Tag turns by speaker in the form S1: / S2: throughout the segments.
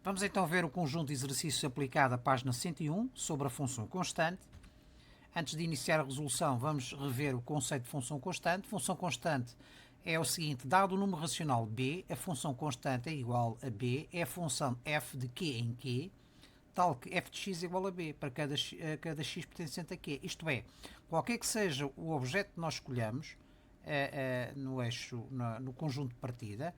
S1: Vamos então ver o conjunto de exercícios aplicado à página 101 sobre a função constante. Antes de iniciar a resolução, vamos rever o conceito de função constante. Função constante é o seguinte: dado o número racional b, a função constante é igual a b, é a função f de q em q, tal que f de x é igual a b para cada x pertencente a q. Isto é, qualquer que seja o objeto que nós escolhamos no eixo, no conjunto de partida,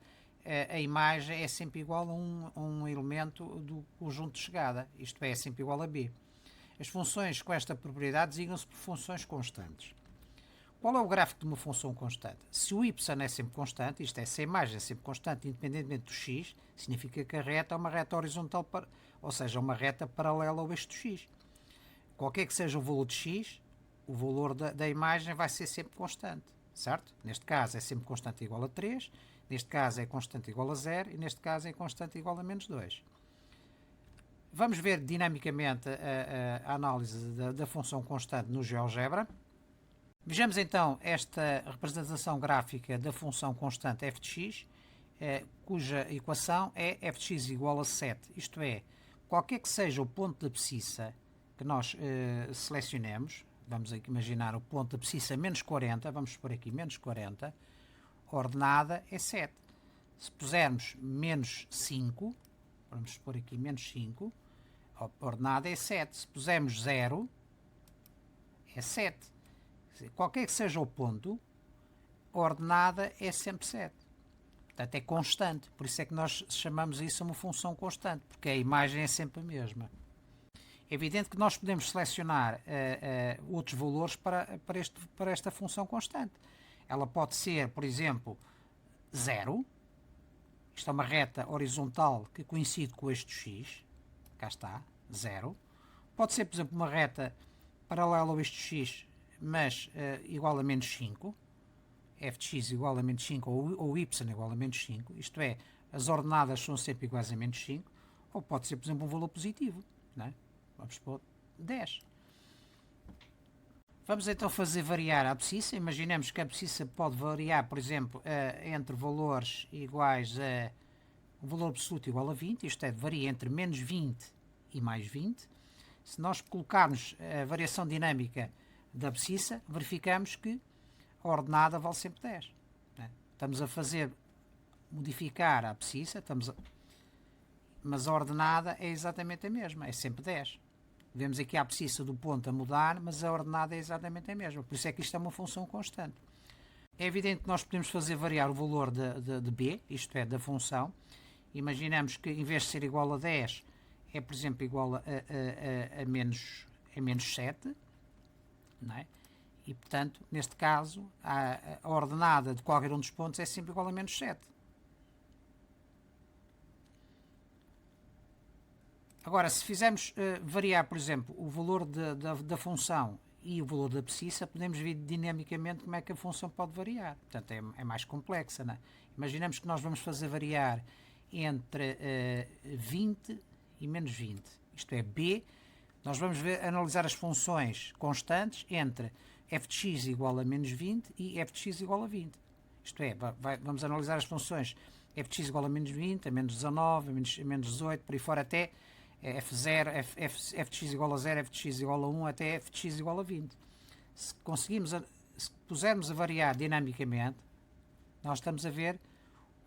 S1: a imagem é sempre igual a um elemento do conjunto de chegada, isto é sempre igual a b. As funções com esta propriedade designam-se por funções constantes. Qual é o gráfico de uma função constante? Se o y é sempre constante, isto é, se a imagem é sempre constante independentemente do x, significa que a reta é uma reta horizontal, ou seja, uma reta paralela ao eixo do x. Qualquer que seja o valor de x, o valor da imagem vai ser sempre constante, certo? Neste caso é sempre constante igual a 3, neste caso é constante igual a 0 e neste caso é constante igual a menos 2. Vamos ver dinamicamente a análise da função constante no GeoGebra. Vejamos então esta representação gráfica da função constante f de x, cuja equação é f de x igual a 7, isto é, qualquer que seja o ponto da abscissa que nós selecionemos, vamos aqui imaginar o ponto da abscissa menos 40, vamos pôr aqui menos 40, a ordenada é 7. Se pusermos menos 5, vamos pôr aqui menos 5, a ordenada é 7. Se pusermos 0, é 7. Qualquer que seja o ponto, a ordenada é sempre 7. Portanto, é constante. Por isso é que nós chamamos isso uma função constante, porque a imagem é sempre a mesma. É evidente que nós podemos selecionar outros valores para esta função constante. Ela pode ser, por exemplo, 0. Isto é uma reta horizontal que coincide com o eixo x. Cá está, 0. Pode ser, por exemplo, uma reta paralela ao eixo x, mas igual a menos 5. F de x igual a menos 5 ou y igual a menos 5. Isto é, as ordenadas são sempre iguais a menos 5. Ou pode ser, por exemplo, um valor positivo. Não é? Vamos pôr 10. Vamos então fazer variar a abscissa. Imaginemos que a abscissa pode variar, por exemplo, entre valores iguais a um valor absoluto igual a 20, isto é, varia entre menos 20 e mais 20. Se nós colocarmos a variação dinâmica da abscissa, verificamos que a ordenada vale sempre 10. Né? Estamos a modificar a abscissa, mas a ordenada é exatamente a mesma, é sempre 10. Vemos aqui a abscissa do ponto a mudar, mas a ordenada é exatamente a mesma. Por isso é que isto é uma função constante. É evidente que nós podemos fazer variar o valor de b, isto é, da função. Imaginamos que em vez de ser igual a 10, é, por exemplo, igual a menos 7. Não é? E, portanto, neste caso, a ordenada de qualquer um dos pontos é sempre igual a menos 7. Agora, se fizermos variar, por exemplo, o valor da função e o valor da abscissa, podemos ver dinamicamente como é que a função pode variar. Portanto, é mais complexa. Não é? Imaginamos que nós vamos fazer variar entre 20 e menos 20. Isto é, b. Nós vamos analisar as funções constantes entre f de x igual a menos 20 e f de x igual a 20. Isto é, vamos analisar as funções f de x igual a menos 20, a menos 19, a menos 18, por aí fora até f0, f de x igual a 0, f de x igual a 1, até f de x igual a 20. Se pusermos a variar dinamicamente, nós estamos a ver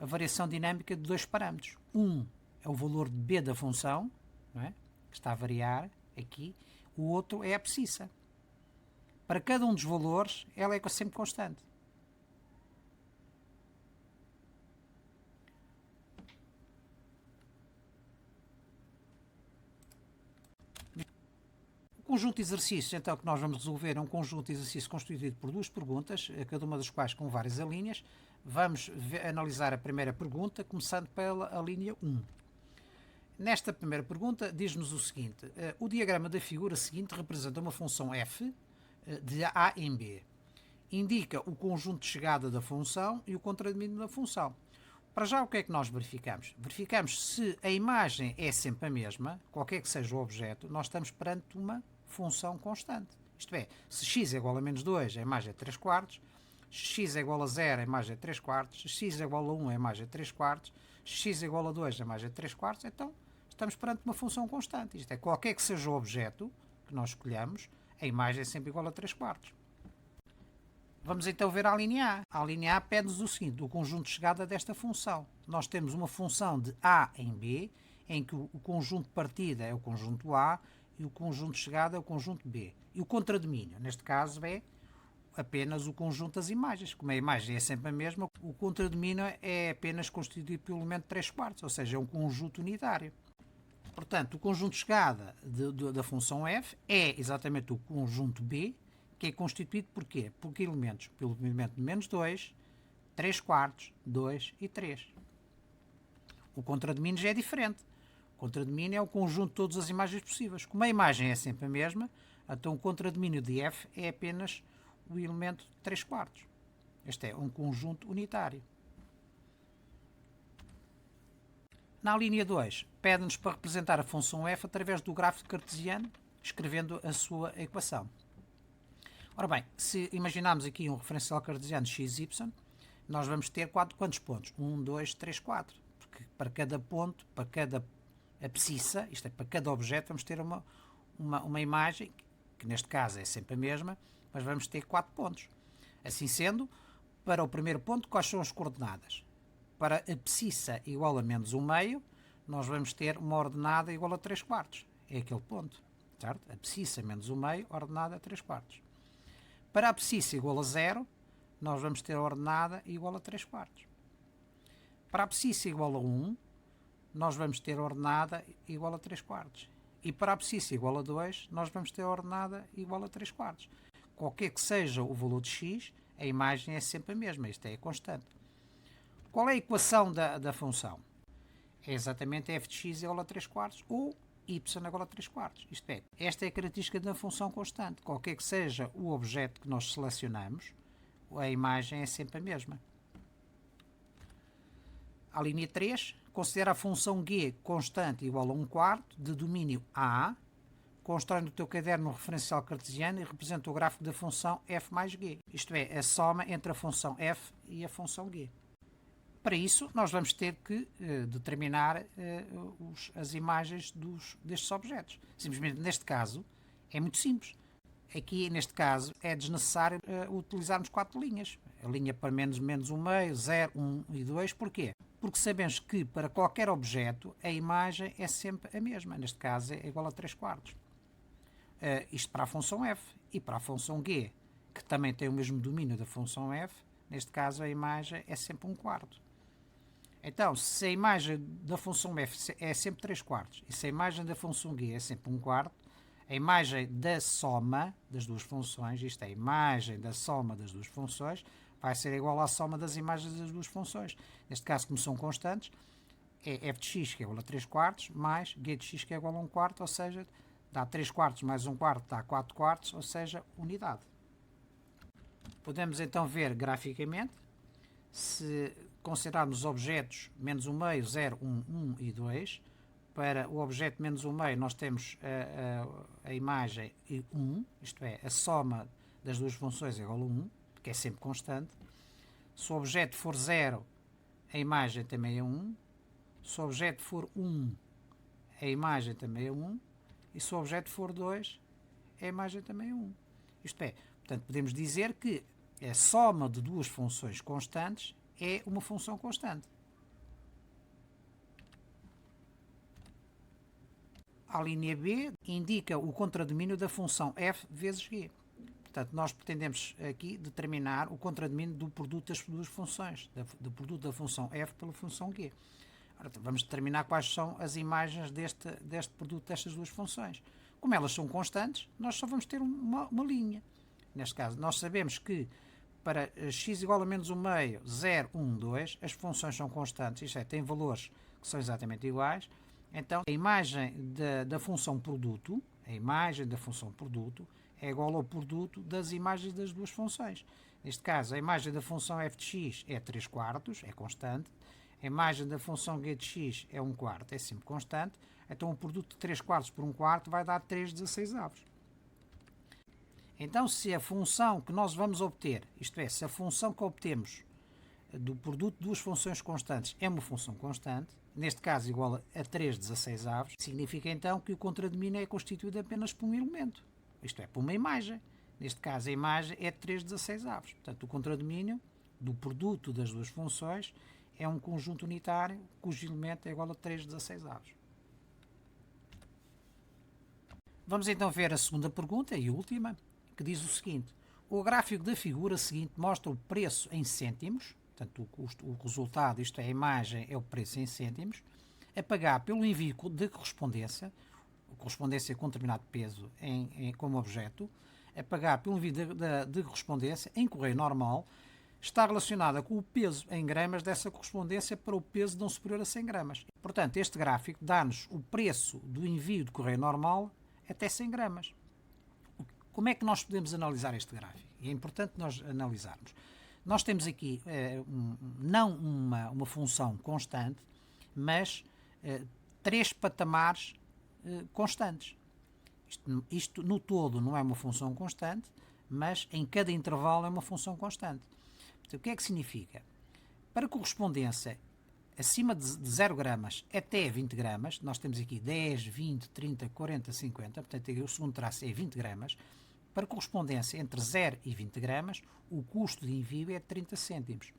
S1: a variação dinâmica de dois parâmetros. Um é o valor de b da função, não é? Que está a variar aqui. O outro é a abscissa. Para cada um dos valores, ela é sempre constante. O conjunto de exercícios, então, que nós vamos resolver é um conjunto de exercícios constituído por duas perguntas, cada uma das quais com várias alíneas. Vamos analisar a primeira pergunta, começando pela linha 1. Nesta primeira pergunta, diz-nos o seguinte: o diagrama da figura seguinte representa uma função f de a em b. Indica o conjunto de chegada da função e o contradomínio da função. Para já, o que é que nós verificamos? Verificamos se a imagem é sempre a mesma, qualquer que seja o objeto, nós estamos perante uma função constante. Isto é, se x é igual a menos 2, a imagem é 3 quartos, x é igual a 0, a imagem é 3 quartos, x é igual a 1, a imagem é 3 quartos, x é igual a 2, a imagem é 3 quartos, então estamos perante uma função constante. Isto é, qualquer que seja o objeto que nós escolhamos, a imagem é sempre igual a 3/4. Vamos então ver a linha A. A linha A pede-nos o seguinte, o conjunto de chegada desta função. Nós temos uma função de A em B, em que o conjunto de partida é o conjunto A e o conjunto de chegada é o conjunto B. E o contradomínio, neste caso, é apenas o conjunto das imagens. Como a imagem é sempre a mesma, o contradomínio é apenas constituído pelo elemento 3/4, ou seja, é um conjunto unitário. Portanto, o conjunto de chegada da função f é exatamente o conjunto B, que é constituído por quê? Por que elementos? Pelo elemento de menos 2, 3/4, 2 e 3. O contradomínio já é diferente. O contradomínio é o conjunto de todas as imagens possíveis. Como a imagem é sempre a mesma, então o contradomínio de f é apenas o elemento 3/4. Este é um conjunto unitário. Na linha 2, pede-nos para representar a função f através do gráfico cartesiano, escrevendo a sua equação. Ora bem, se imaginarmos aqui um referencial cartesiano xy, nós vamos ter quantos pontos? 1, 2, 3, 4. Porque para cada ponto, para cada abscissa, isto é, para cada objeto, vamos ter uma imagem, que neste caso é sempre a mesma, mas vamos ter 4 pontos. Assim sendo, para o primeiro ponto, quais são as coordenadas? Para a abscissa igual a menos 1/2, nós vamos ter uma ordenada igual a 3/4. É aquele ponto, certo? Abscissa menos 1/2, ordenada a 3/4. Para a abscissa igual a 0, nós vamos ter a ordenada igual a 3/4. Para a abscissa igual a 1, nós vamos ter a ordenada igual a 3/4. E para a abscissa igual a 2, nós vamos ter a ordenada igual a 3/4. Qualquer que seja o valor de x, a imagem é sempre a mesma, isto é constante. Qual é a equação da função? É exatamente f de x igual a 3/4 ou y igual a 3/4. Isto é, esta é a característica da função constante. Qualquer que seja o objeto que nós selecionamos, a imagem é sempre a mesma. A linha 3 considera a função g constante igual a 1/4 de domínio A, constrói no teu caderno um referencial cartesiano e representa o gráfico da função f mais g. Isto é, a soma entre a função f e a função g. Para isso, nós vamos ter que determinar as imagens destes objetos. Simplesmente, neste caso, é muito simples. Aqui, neste caso, é desnecessário utilizarmos 4 linhas. A linha para menos 1/2, 0, 1 e 2. Porquê? Porque sabemos que, para qualquer objeto, a imagem é sempre a mesma. Neste caso, é igual a 3/4. Isto para a função f. E para a função g, que também tem o mesmo domínio da função f, neste caso, a imagem é sempre 1/4. Então, se a imagem da função f é sempre 3/4 e se a imagem da função g é sempre 1/4, a imagem da soma das duas funções, isto é, a imagem da soma das duas funções, vai ser igual à soma das imagens das duas funções. Neste caso, como são constantes, é f de x que é igual a 3/4 mais g de x que é igual a 1/4, ou seja, dá 3/4 mais 1/4 dá 4/4, ou seja, unidade. Podemos então ver graficamente, se considerarmos os objetos menos 1/2, 0, 1, 1 e 2, para o objeto menos 1/2 nós temos a imagem 1, isto é, a soma das duas funções é igual a 1, que é sempre constante. Se o objeto for 0, a imagem também é 1. Se o objeto for 1, a imagem também é 1. E se o objeto for 2, a imagem também é 1. Isto é, portanto, podemos dizer que a soma de duas funções constantes é uma função constante. A linha B indica o contradomínio da função f vezes g. Portanto, nós pretendemos aqui determinar o contradomínio do produto das duas funções, do produto da função f pela função g. Ora, vamos determinar quais são as imagens deste produto destas duas funções. Como elas são constantes, nós só vamos ter uma linha. Neste caso, nós sabemos que para x igual a menos 1/2, 0, 1, 2, as funções são constantes, isto é, têm valores que são exatamente iguais. Então, a imagem da função produto, a imagem da função produto, é igual ao produto das imagens das duas funções. Neste caso, a imagem da função f de x é 3/4, é constante. A imagem da função g de x é 1/4, é sempre constante. Então, o produto de 3/4 por 1/4 vai dar 3/16. Então, se a função que nós vamos obter, isto é, se a função que obtemos do produto de duas funções constantes é uma função constante, neste caso igual a 3/16, significa então que o contradomínio é constituído apenas por um elemento, isto é, por uma imagem. Neste caso a imagem é de 3/16. Portanto, o contradomínio do produto das duas funções é um conjunto unitário cujo elemento é igual a 3/16. Vamos então ver a segunda pergunta e última, que diz o seguinte: o gráfico da figura seguinte mostra o preço em cêntimos, portanto o resultado, isto é, a imagem é o preço em cêntimos, a pagar pelo envio de correspondência com determinado peso como objeto, a pagar pelo envio de correspondência em correio normal, está relacionada com o peso em gramas dessa correspondência para o peso não superior a 100 gramas. Portanto, este gráfico dá-nos o preço do envio de correio normal até 100 gramas. Como é que nós podemos analisar este gráfico? É importante nós analisarmos. Nós temos aqui não uma função constante, mas três patamares constantes. Isto no todo não é uma função constante, mas em cada intervalo é uma função constante. Então, o que é que significa? Para correspondência acima de 0 gramas até 20 gramas, nós temos aqui 10, 20, 30, 40, 50, portanto o segundo traço é 20 gramas. Para correspondência entre 0 e 20 gramas, o custo de envio é de 30 cêntimos.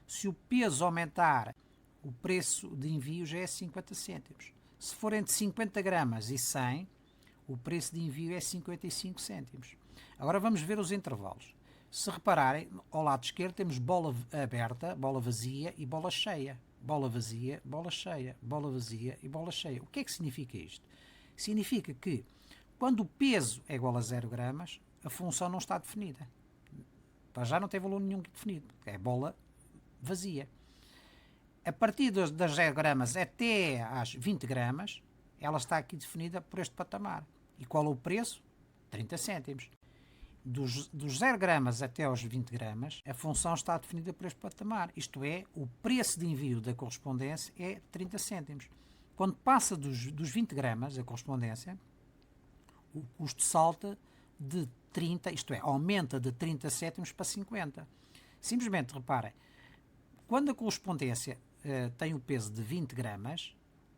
S1: Se o peso aumentar, o preço de envio já é 50 cêntimos. Se for entre 50 gramas e 100, o preço de envio é 55 cêntimos. Agora vamos ver os intervalos. Se repararem, ao lado esquerdo temos bola aberta, bola vazia e bola cheia. Bola vazia, bola cheia, bola vazia e bola cheia. O que é que significa isto? Significa que quando o peso é igual a 0 gramas, a função não está definida. Para já não tem valor nenhum definido. É bola vazia. A partir das 0 gramas até às 20 gramas, ela está aqui definida por este patamar. E qual é o preço? 30 cêntimos. Dos 0 gramas até aos 20 gramas, a função está definida por este patamar. Isto é, o preço de envio da correspondência é 30 cêntimos. Quando passa dos 20 gramas, a correspondência, o custo salta de 30, isto é, aumenta de 30 cêntimos para 50. Simplesmente, reparem, quando a correspondência tem o peso de 20 gramas,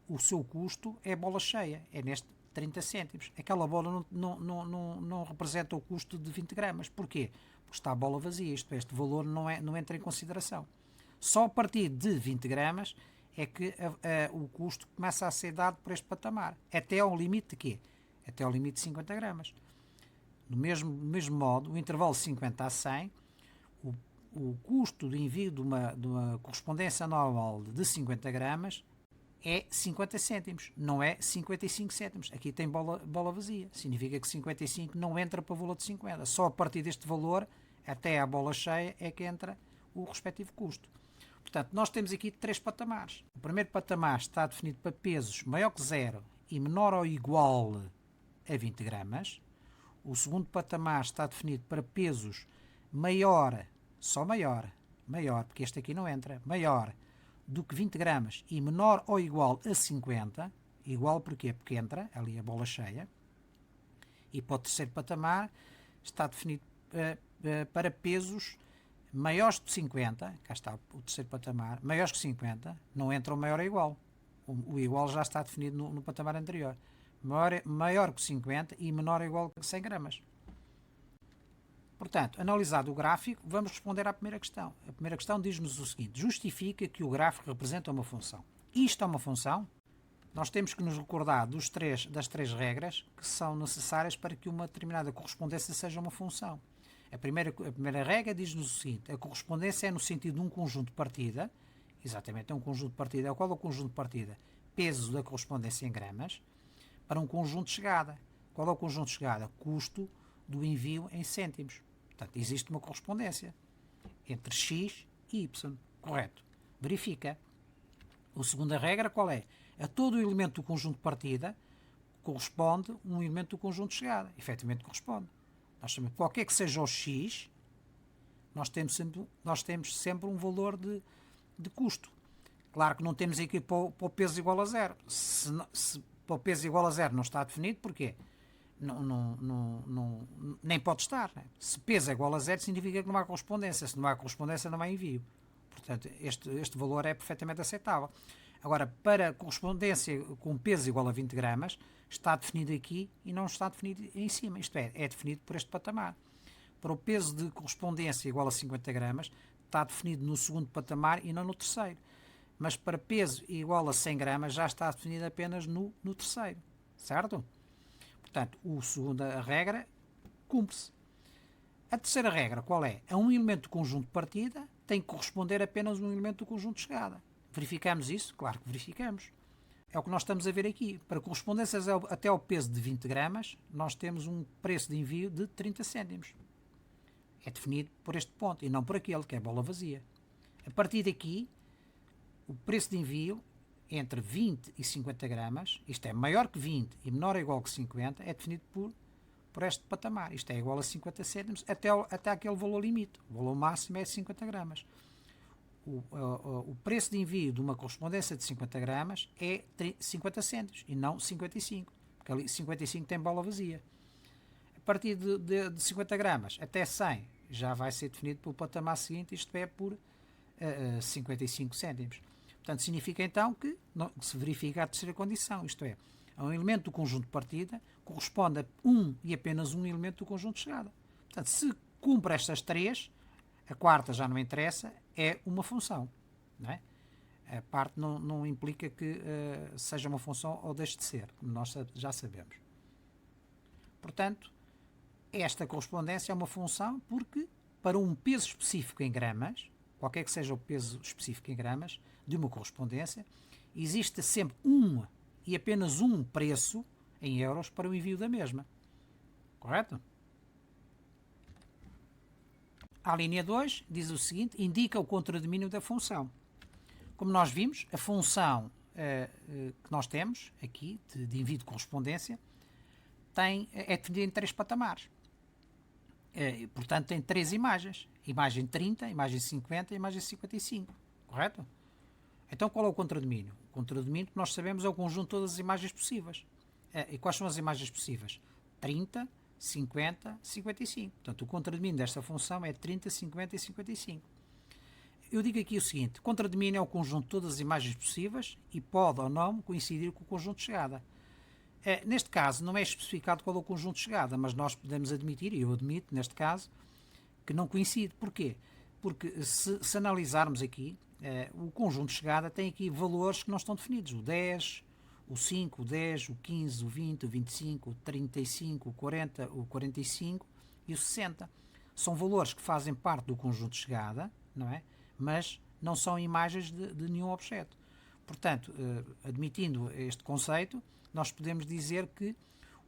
S1: o seu custo é bola cheia, é neste 30 cêntimos. Aquela bola não representa o custo de 20 gramas. Porquê? Porque está a bola vazia, isto é, este valor não entra em consideração. Só a partir de 20 gramas é que o custo começa a ser dado por este patamar. Até ao limite de quê? Até ao limite de 50 gramas. Do mesmo modo, o intervalo 50 a 100, o custo de envio de uma correspondência normal de 50 gramas é 50 cêntimos, não é 55 cêntimos. Aqui tem bola vazia. Significa que 55 não entra para o valor de 50. Só a partir deste valor, até à bola cheia, é que entra o respectivo custo. Portanto, nós temos aqui três patamares. O primeiro patamar está definido para pesos maior que 0 e menor ou igual a 20 gramas. O segundo patamar está definido para pesos maior, só maior, porque este aqui não entra, maior do que 20 gramas e menor ou igual a 50, igual porquê? Porque entra ali a bola cheia. E para o terceiro patamar está definido para pesos maiores que 50, cá está o terceiro patamar, maiores que 50, não entra o maior ou igual. O igual já está definido no patamar anterior. Maior que 50 e menor ou igual que 100 gramas. Portanto, analisado o gráfico, vamos responder à primeira questão. A primeira questão diz-nos o seguinte: justifica que o gráfico representa uma função. Isto é uma função? Nós temos que nos recordar das três regras que são necessárias para que uma determinada correspondência seja uma função. A primeira regra diz-nos o seguinte: a correspondência é no sentido de um conjunto de partida, exatamente, é um conjunto de partida. Qual é o conjunto de partida? Peso da correspondência em gramas, para um conjunto de chegada. Qual é o conjunto de chegada? Custo do envio em cêntimos. Portanto, existe uma correspondência entre X e Y. Correto. Verifica. A segunda regra qual é? A todo o elemento do conjunto de partida corresponde um elemento do conjunto de chegada. Efetivamente corresponde. Nós sabemos, qualquer que seja o X, nós temos sempre um valor de custo. Claro que não temos aqui para o peso igual a 0. Se para o peso igual a 0 não está definido, porquê? Nem pode estar. Né? Se peso é igual a 0, significa que não há correspondência. Se não há correspondência, não há envio. Portanto, este valor é perfeitamente aceitável. Agora, para correspondência com peso igual a 20 gramas, está definido aqui e não está definido em cima. Isto é definido por este patamar. Para o peso de correspondência igual a 50 gramas, está definido no segundo patamar e não no terceiro. Mas para peso igual a 100 gramas, já está definido apenas no terceiro. Certo? Portanto, a segunda regra cumpre-se. A terceira regra, qual é? A um elemento do conjunto de partida tem que corresponder apenas um elemento do conjunto de chegada. Verificamos isso? Claro que verificamos. É o que nós estamos a ver aqui. Para correspondências até ao peso de 20 gramas, nós temos um preço de envio de 30 cêntimos. É definido por este ponto e não por aquele, que é bola vazia. A partir daqui, o preço de envio entre 20 e 50 gramas, isto é maior que 20 e menor ou igual que 50, é definido por este patamar. Isto é igual a 50 cêntimos até aquele valor limite. O valor máximo é 50 gramas. O preço de envio de uma correspondência de 50 gramas é 50 cêntimos e não 55, porque ali 55 tem bola vazia. A partir de 50 gramas até 100 já vai ser definido pelo patamar seguinte, isto é por 55 cêntimos. Portanto, significa então que se verifica a terceira condição, isto é, a um elemento do conjunto de partida corresponde a um e apenas um elemento do conjunto de chegada. Portanto, se cumpre estas três, a quarta já não interessa, é uma função. Não é? A parte não implica que seja uma função ou deixe de ser, como nós já sabemos. Portanto, esta correspondência é uma função porque, para um peso específico em gramas, qualquer que seja o peso específico em gramas de uma correspondência, existe sempre um e apenas um preço em euros para o envio da mesma. Correto? A linha 2 diz o seguinte, indica o contradomínio da função. Como nós vimos, a função que nós temos aqui, de envio de correspondência, é dividida em três patamares. Portanto, tem três imagens. Imagem 30, imagem 50 e imagem 55. Correto? Então, qual é o contradomínio? O contradomínio que nós sabemos é o conjunto de todas as imagens possíveis. E quais são as imagens possíveis? 30, 50, 55. Portanto, o contradomínio desta função é 30, 50 e 55. Eu digo aqui o seguinte, o contradomínio é o conjunto de todas as imagens possíveis e pode ou não coincidir com o conjunto de chegada. Neste caso, não é especificado qual é o conjunto de chegada, mas nós podemos admitir, e eu admito neste caso, que não coincide. Porquê? Porque se analisarmos aqui, o conjunto de chegada tem aqui valores que não estão definidos. O 10, o 5, o 10, o 15, o 20, o 25, o 35, o 40, o 45 e o 60. São valores que fazem parte do conjunto de chegada, não é? Mas não são imagens de nenhum objeto. Portanto, admitindo este conceito, nós podemos dizer que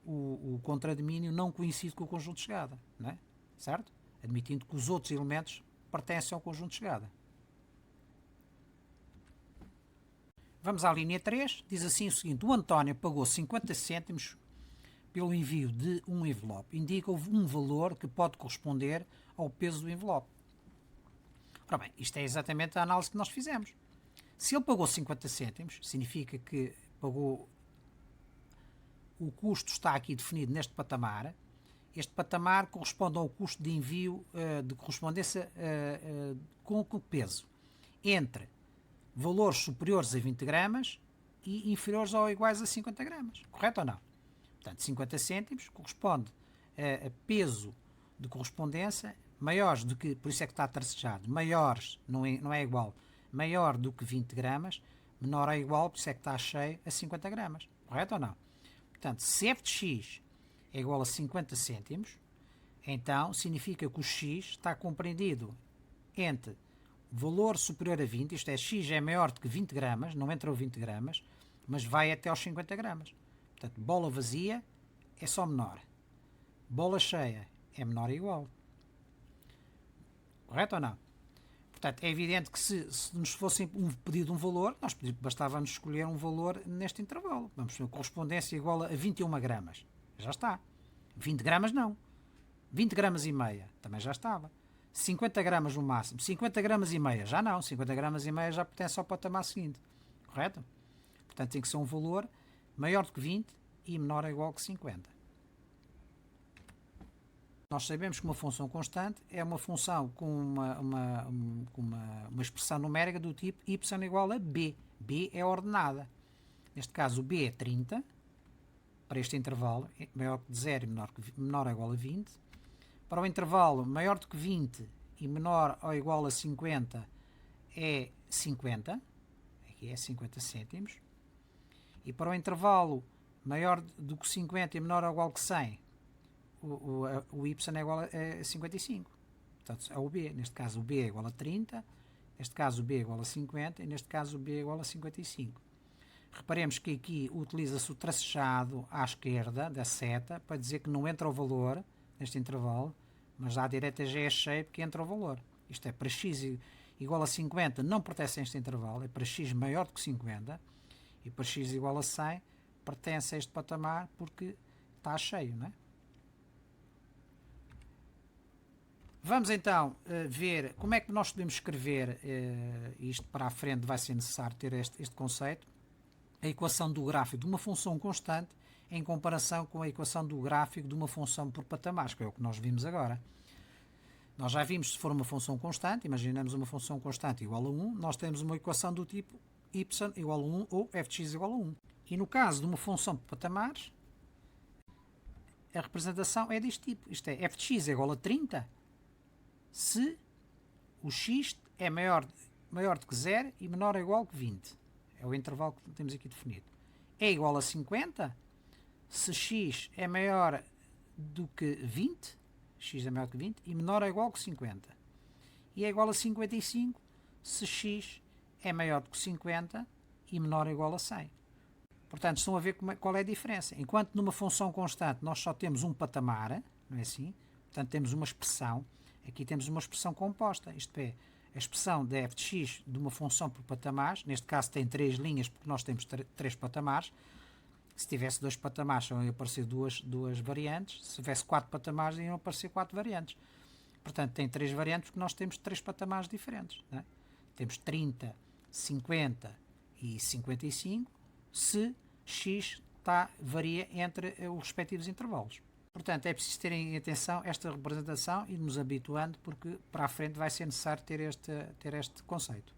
S1: o contradomínio não coincide com o conjunto de chegada, não é? Certo? Admitindo que os outros elementos pertencem ao conjunto de chegada. Vamos à linha 3, diz assim o seguinte, o António pagou 50 cêntimos pelo envio de um envelope. Indica um valor que pode corresponder ao peso do envelope. Ora bem, isto é exatamente a análise que nós fizemos. Se ele pagou 50 cêntimos, significa que pagou... O custo está aqui definido neste patamar. Este patamar corresponde ao custo de envio de correspondência com peso entre valores superiores a 20 gramas e inferiores ou iguais a 50 gramas. Correto ou não? Portanto, 50 cêntimos corresponde a peso de correspondência maiores do que, por isso é que está tracejado, maiores, não é igual, maior do que 20 gramas, menor ou igual, por isso é que está cheio, a 50 gramas. Correto ou não? Portanto, se f de x é igual a 50 cêntimos, então significa que o x está compreendido entre valor superior a 20, isto é, x é maior do que 20 gramas, não entra o 20 gramas, mas vai até aos 50 gramas. Portanto, bola vazia é só menor. Bola cheia é menor ou igual. Correto ou não? Portanto, é evidente que se nos fosse pedido um valor, nós bastava-nos escolher um valor neste intervalo. Vamos ter correspondência igual a 21 gramas. Já está. 20 gramas não. 20 gramas e meia também já estava. 50 gramas no máximo. 50 gramas e meia já não. 50 gramas e meia já pertence ao patamar seguinte. Correto? Portanto, tem que ser um valor maior do que 20 e menor ou igual que 50. Nós sabemos que uma função constante é uma função com uma expressão numérica do tipo y igual a b. B é ordenada. Neste caso, o b é 30, para este intervalo, maior que 0 e menor ou igual a 20. Para o intervalo maior do que 20 e menor ou igual a 50 é 50, aqui é 50 cêntimos. E para o intervalo maior do que 50 e menor ou igual que 100, o y é igual a 55. Portanto, é o b. Neste caso, o b é igual a 30, neste caso, o b é igual a 50 e neste caso, o b é igual a 55. Reparemos que aqui utiliza-se o tracejado à esquerda da seta para dizer que não entra o valor neste intervalo, mas à direita já é cheio porque entra o valor. Isto é, para x igual a 50 não pertence a este intervalo, é para x maior do que 50, e para x igual a 100 pertence a este patamar porque está cheio, não é? Vamos então ver como é que nós podemos escrever isto para a frente. Vai ser necessário ter este conceito. A equação do gráfico de uma função constante em comparação com a equação do gráfico de uma função por patamares, que é o que nós vimos agora. Nós já vimos, se for uma função constante, imaginamos uma função constante igual a 1, nós temos uma equação do tipo y igual a 1 ou f de x igual a 1. E no caso de uma função por patamares, a representação é deste tipo. Isto é, f de x é igual a 30 se o x é maior do que 0 e menor ou igual que 20. É o intervalo que temos aqui definido. É igual a 50 se x é maior do que 20, x é maior que 20, e menor ou igual que 50. E é igual a 55 se x é maior do que 50 e menor ou igual a 100. Portanto, estão a ver qual é a diferença. Enquanto numa função constante nós só temos um patamar, não é assim? Portanto, temos uma expressão. Aqui temos uma expressão composta. Isto é, a expressão de f de x de uma função por patamares, neste caso tem 3 linhas porque nós temos 3 patamares. Se tivesse 2 patamares, iam aparecer duas variantes. Se tivesse 4 patamares, iam aparecer 4 variantes. Portanto, tem 3 variantes porque nós temos 3 patamares diferentes. Não é? Temos 30, 50 e 55 se x varia entre os respectivos intervalos. Portanto, é preciso terem atenção a esta representação e nos habituando, porque para a frente vai ser necessário ter este conceito.